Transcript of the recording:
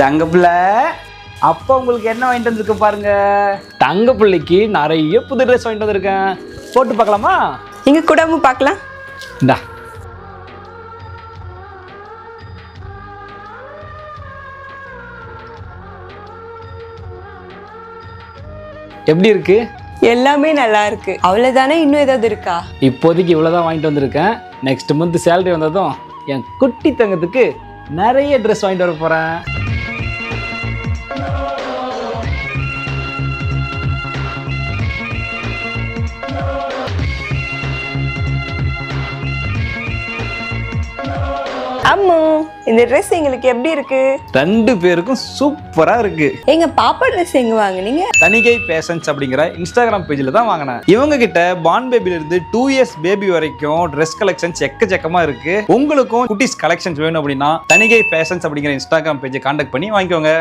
தங்க பிள்ளை, அப்போ உங்களுக்கு என்ன வாங்கிட்டு வந்திருக்கு பாருங்க. தங்க பிள்ளைக்கு நிறைய புது ட்ரெஸ் வாங்கிட்டு வந்திருக்கேன். போட்டு பார்க்கலாமா? நீங்க கூடமு பார்க்கலாம். இந்தா. எப்படி இருக்கு? எல்லாமே நல்லா இருக்கு. அவ்வளவுதானே, இன்னும் ஏதாவது இருக்கா? இப்போதைக்கு இவ்வளோதான் வாங்கிட்டு வந்திருக்கேன். நெக்ஸ்ட் மந்த் சேலரி வந்ததும் என் குட்டி தங்கத்துக்கு நிறைய ட்ரெஸ் வாங்கிட்டு வர போகிறேன். அம்மு, இந்த ட்ரெஸ் எங்களுக்கு எப்படி இருக்கு? ரெண்டு பேருக்கும் சூப்பரா இருக்கு. எங்க பாப்பா ட்ரெஸ் எங்க வாங்குனீங்க? தணிகை ஃபேஷன்ஸ் அப்படிங்கிற இன்ஸ்டாகிராம் பேஜில் தான் வாங்கினேன். இவங்க கிட்ட பார்ன் பேபில இருந்து 2 இயர்ஸ் பேபி வரைக்கும் ட்ரெஸ் கலெக்ஷன்ஸ் எக்கச்சக்கமா இருக்கு. உங்களுக்கும் குட்டீஸ் கலெக்ஷன்ஸ் வேணும் அப்படின்னா தணிகை ஃபேஷன்ஸ் அப்படிங்கிற இன்ஸ்டாகிராம் பேஜை கான்டாக்ட் பண்ணி வாங்கிக்கோங்க.